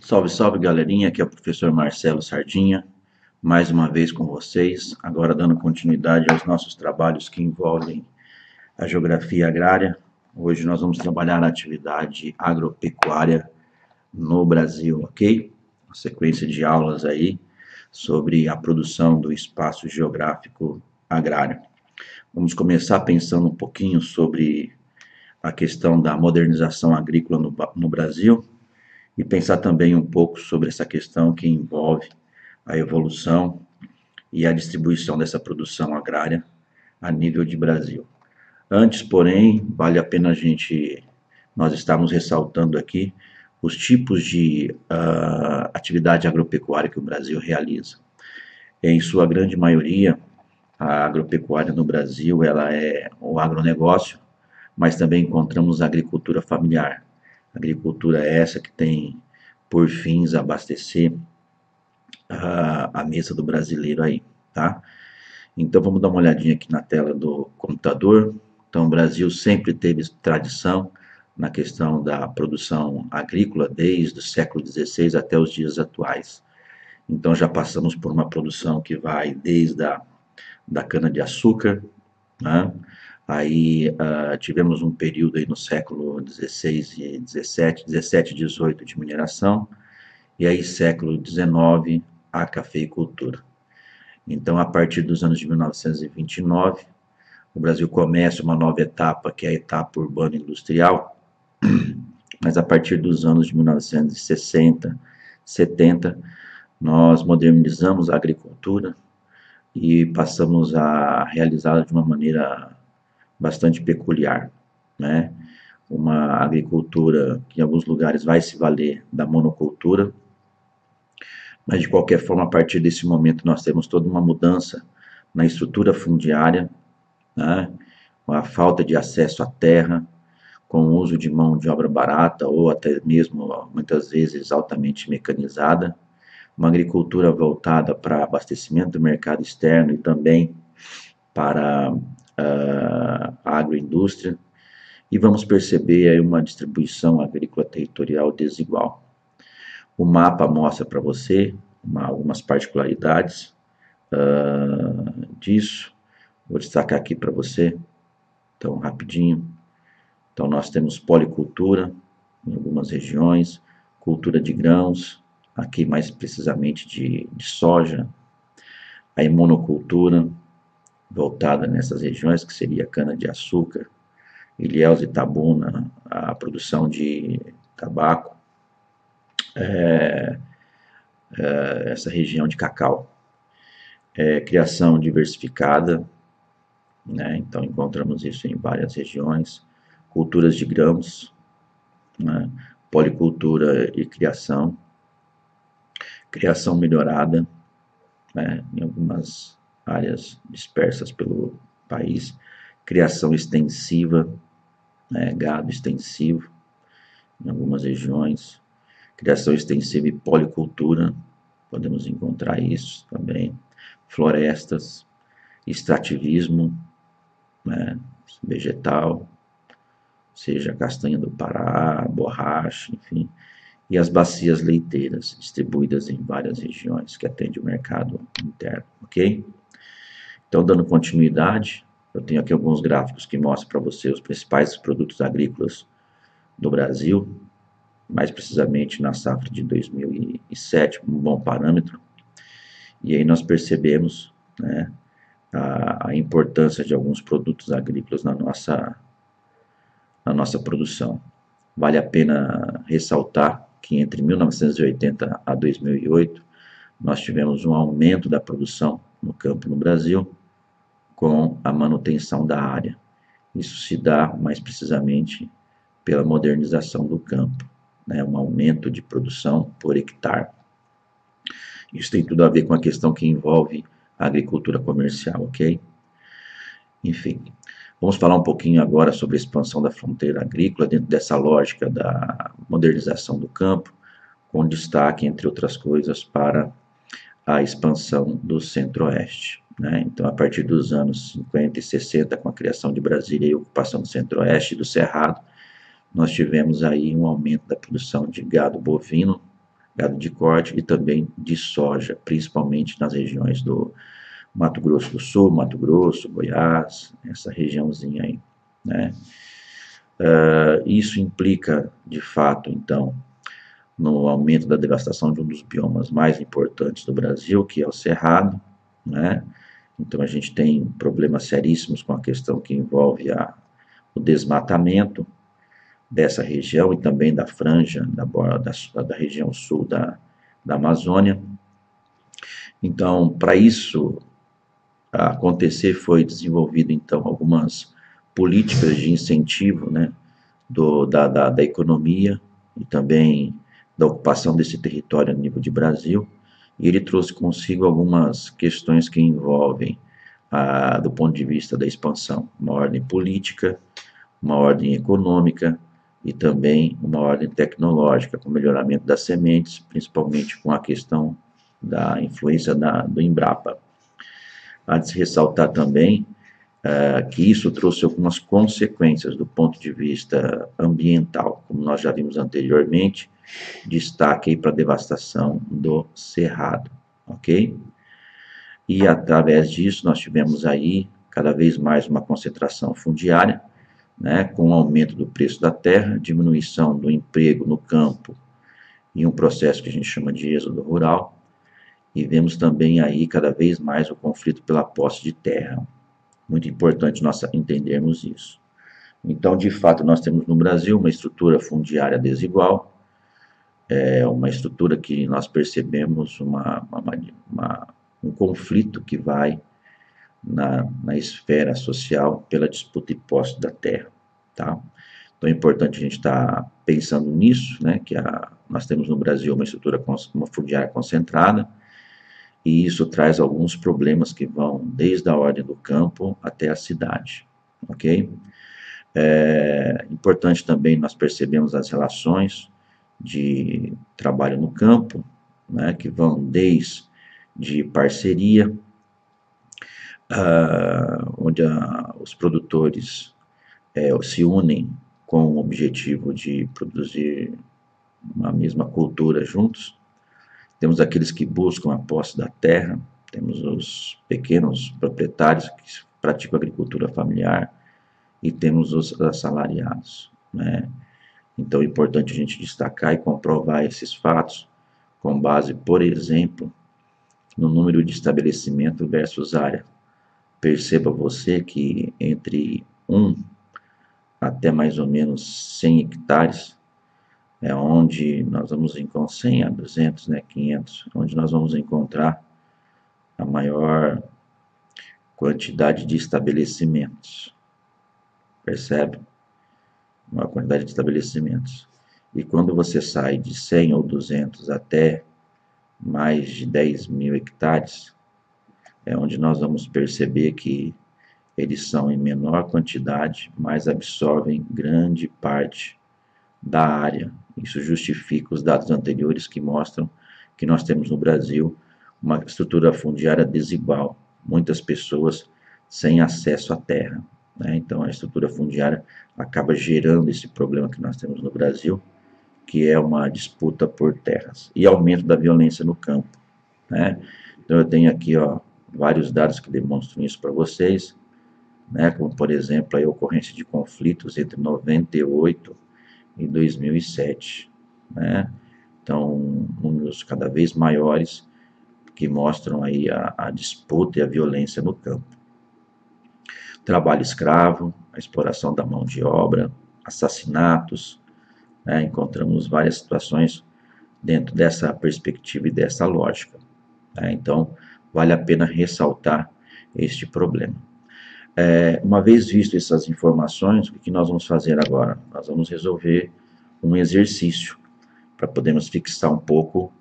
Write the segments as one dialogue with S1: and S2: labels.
S1: Salve, salve galerinha, aqui é o professor Marcelo Sardinha, mais uma vez com vocês, agora dando continuidade aos nossos trabalhos que envolvem a geografia agrária. Hoje nós vamos trabalhar a atividade agropecuária no Brasil, ok? Uma sequência de aulas aí sobre a produção do espaço geográfico agrário. Vamos começar pensando um pouquinho sobre a questão da modernização agrícola no Brasil e pensar também um pouco sobre essa questão que envolve a evolução e a distribuição dessa produção agrária a nível de Brasil. Antes, porém, vale a pena nós estamos ressaltando aqui os tipos de atividade agropecuária que o Brasil realiza. Em sua grande maioria, a agropecuária no Brasil ela é o agronegócio, mas também encontramos a agricultura familiar. Agricultura essa que tem por fins abastecer a mesa do brasileiro aí, tá? Então vamos dar uma olhadinha aqui na tela do computador. Então o Brasil sempre teve tradição na questão da produção agrícola desde o século XVI até os dias atuais. Então já passamos por uma produção que vai desde da cana-de-açúcar, né? Aí tivemos um período aí no século XVI e XVII e XVIII de mineração, e aí século XIX a cafeicultura. Então, a partir dos anos de 1929, o Brasil começa uma nova etapa, que é a etapa urbano-industrial, mas a partir dos anos de 1960, 70, nós modernizamos a agricultura e passamos a realizá-la de uma maneira bastante peculiar, né? Uma agricultura que em alguns lugares vai se valer da monocultura, mas de qualquer forma, a partir desse momento nós temos toda uma mudança na estrutura fundiária, né? A falta de acesso à terra, com o uso de mão de obra barata ou até mesmo muitas vezes altamente mecanizada, uma agricultura voltada para abastecimento do mercado externo e também para a agroindústria, e vamos perceber aí uma distribuição agrícola territorial desigual. O mapa mostra para você algumas particularidades disso. Vou destacar aqui para você, então, rapidinho. Então, nós temos policultura em algumas regiões, cultura de grãos, aqui mais precisamente de soja, a monocultura, voltada nessas regiões, que seria cana-de-açúcar, Ilhéus e Itabuna, a produção de tabaco, essa região de cacau. Criação diversificada, né? Então encontramos isso em várias regiões, culturas de grãos, né? Policultura e criação melhorada, né? Em algumas áreas dispersas pelo país, criação extensiva, né? Gado extensivo em algumas regiões, criação extensiva e policultura, podemos encontrar isso também, florestas, extrativismo, né? Vegetal, seja castanha do Pará, borracha, enfim, e as bacias leiteiras, distribuídas em várias regiões, que atende o mercado interno, ok? Então, dando continuidade, eu tenho aqui alguns gráficos que mostram para você os principais produtos agrícolas do Brasil, mais precisamente na safra de 2007, um bom parâmetro, e aí nós percebemos, né, a importância de alguns produtos agrícolas na nossa produção. Vale a pena ressaltar que entre 1980 a 2008, nós tivemos um aumento da produção no campo no Brasil, com a manutenção da área. Isso se dá mais precisamente pela modernização do campo, né? Um aumento de produção por hectare. Isso tem tudo a ver com a questão que envolve a agricultura comercial, ok? Enfim, vamos falar um pouquinho agora sobre a expansão da fronteira agrícola dentro dessa lógica da modernização do campo, com destaque, entre outras coisas, para a expansão do Centro-Oeste, né? Então, a partir dos anos 50 e 60, com a criação de Brasília e a ocupação do Centro-Oeste e do Cerrado, nós tivemos aí um aumento da produção de gado bovino, gado de corte e também de soja, principalmente nas regiões do Mato Grosso do Sul, Mato Grosso, Goiás, essa regiãozinha aí, né? Isso implica, de fato, então, no aumento da devastação de um dos biomas mais importantes do Brasil, que é o Cerrado, né? Então a gente tem problemas seríssimos com a questão que envolve o desmatamento dessa região e também da franja, da região sul da Amazônia. Então, para isso acontecer, foi desenvolvido então algumas políticas de incentivo, né, da economia e também da ocupação desse território a nível de Brasil, e ele trouxe consigo algumas questões que envolvem, do ponto de vista da expansão, uma ordem política, uma ordem econômica e também uma ordem tecnológica, com o melhoramento das sementes, principalmente com a questão da influência do Embrapa. Há de se ressaltar também que isso trouxe algumas consequências do ponto de vista ambiental, como nós já vimos anteriormente, destaque para a devastação do Cerrado, ok? E através disso nós tivemos aí cada vez mais uma concentração fundiária, né, com o aumento do preço da terra, diminuição do emprego no campo e um processo que a gente chama de êxodo rural, e vemos também aí cada vez mais o conflito pela posse de terra. Muito importante nós entendermos isso. Então, de fato, nós temos no Brasil uma estrutura fundiária desigual, uma estrutura que nós percebemos um conflito que vai na esfera social pela disputa e posse da terra, tá? Então é importante a gente estar pensando nisso, né, que nós temos no Brasil uma fundiária concentrada, e isso traz alguns problemas que vão desde a ordem do campo até a cidade, ok? É importante também nós percebemos as relações de trabalho no campo, né, que vão desde parceria, onde os produtores se unem com o objetivo de produzir uma mesma cultura juntos. Temos aqueles que buscam a posse da terra, temos os pequenos proprietários que praticam agricultura familiar e temos os assalariados, né? Então é importante a gente destacar e comprovar esses fatos com base, por exemplo, no número de estabelecimento versus área. Perceba você que entre 1 até mais ou menos 100 hectares é onde nós vamos encontrar 100 a 200, né, 500, onde nós vamos encontrar a maior quantidade de estabelecimentos. Percebe? Uma quantidade de estabelecimentos. E quando você sai de 100 ou 200 até mais de 10 mil hectares, é onde nós vamos perceber que eles são em menor quantidade, mas absorvem grande parte da área. Isso justifica os dados anteriores que mostram que nós temos no Brasil uma estrutura fundiária desigual, muitas pessoas sem acesso à terra, né? Então a estrutura fundiária acaba gerando esse problema que nós temos no Brasil, que é uma disputa por terras e aumento da violência no campo, né? Então eu tenho aqui, ó, vários dados que demonstram isso para vocês, né? Como por exemplo a ocorrência de conflitos entre 98 e 2007, né? Então números cada vez maiores que mostram aí a disputa e a violência no campo. Trabalho escravo, a exploração da mão de obra, assassinatos, né? Encontramos várias situações dentro dessa perspectiva e dessa lógica, né? Então, vale a pena ressaltar este problema. Uma vez visto essas informações, o que nós vamos fazer agora? Nós vamos resolver um exercício para podermos fixar um pouco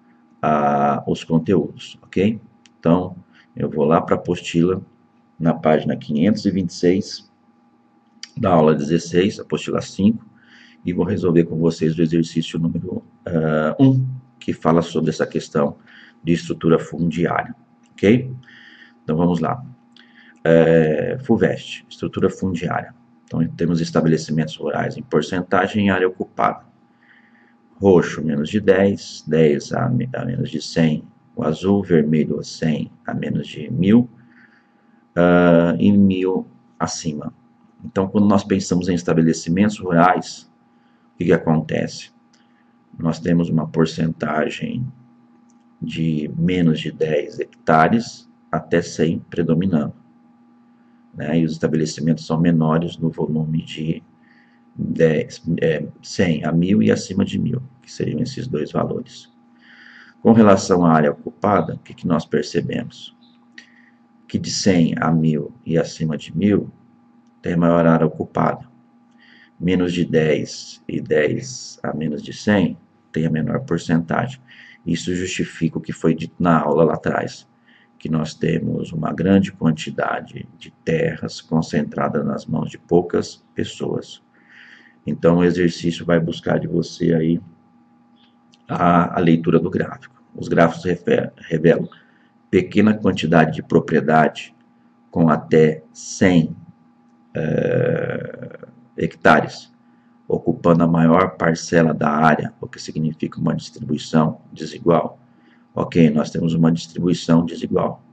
S1: os conteúdos, ok? Então, eu vou lá para a apostila, na página 526 da aula 16, apostila 5, e vou resolver com vocês o exercício número 1, que fala sobre essa questão de estrutura fundiária, ok? Então vamos lá. FUVEST, estrutura fundiária. Então temos estabelecimentos rurais em porcentagem e área ocupada. roxo menos de 10, 10 a menos de 100 o azul, vermelho 100 a menos de 1000 e 1000 acima. Então, quando nós pensamos em estabelecimentos rurais, o que acontece? Nós temos uma porcentagem de menos de 10 hectares até 100 predominando, né? E os estabelecimentos são menores no volume de 100 a 1000 e acima de 1000, que seriam esses dois valores. Com relação à área ocupada, o que nós percebemos? Que de 100 a 1000 e acima de 1000 tem maior área ocupada. Menos de 10 e 10 a menos de 100 tem a menor porcentagem. Isso justifica o que foi dito na aula lá atrás, que nós temos uma grande quantidade de terras concentrada nas mãos de poucas pessoas. Então, o exercício vai buscar de você aí a leitura do gráfico. Os gráficos revelam pequena quantidade de propriedade com até 100 hectares, ocupando a maior parcela da área, o que significa uma distribuição desigual. Ok, nós temos uma distribuição desigual,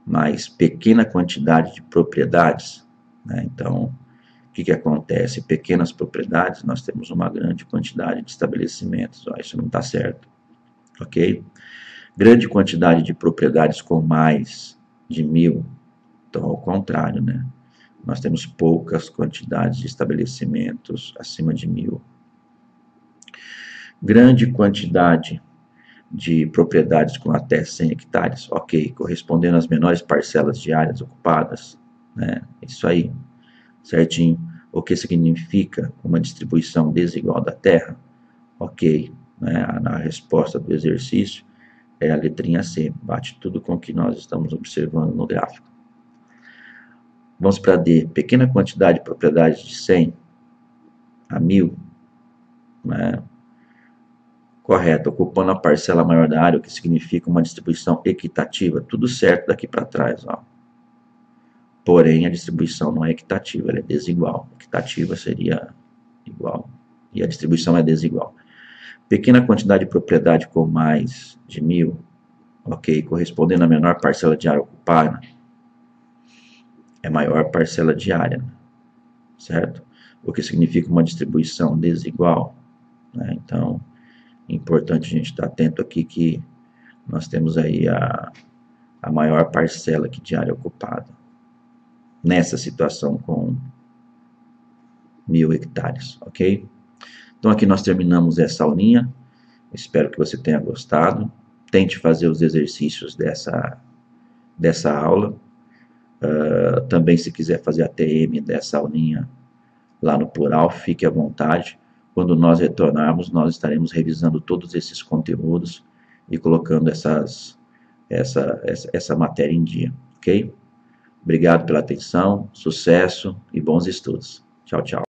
S1: mas pequena quantidade de propriedades, né? Então, o que acontece? Pequenas propriedades, nós temos uma grande quantidade de estabelecimentos. Isso não está certo, ok? Grande quantidade de propriedades com mais de 1000, então ao contrário, né? Nós temos poucas quantidades de estabelecimentos acima de 1000. Grande quantidade de propriedades com até 100 hectares, ok, correspondendo às menores parcelas de áreas ocupadas, né? Isso aí, certinho. O que significa uma distribuição desigual da terra? Ok, né? Na resposta do exercício é a letrinha C, bate tudo com o que nós estamos observando no gráfico. Vamos para D, pequena quantidade de propriedades de 100 a 1000, né? Correto, ocupando a parcela maior da área, o que significa uma distribuição equitativa, tudo certo daqui para trás, ó. Porém, a distribuição não é equitativa, ela é desigual. Equitativa seria igual, e a distribuição é desigual. Pequena quantidade de propriedade com mais de 1000, ok, correspondendo à menor parcela de área ocupada, é maior parcela de área, certo? O que significa uma distribuição desigual, né? Então, é importante a gente estar atento aqui que nós temos aí a maior parcela aqui de área ocupada, nessa situação com 1000 hectares, ok? Então, aqui nós terminamos essa aulinha, espero que você tenha gostado, tente fazer os exercícios dessa aula. Também, se quiser fazer a TM dessa aulinha lá no plural, fique à vontade. Quando nós retornarmos, nós estaremos revisando todos esses conteúdos e colocando essa matéria em dia, ok? Obrigado pela atenção, sucesso e bons estudos. Tchau, tchau.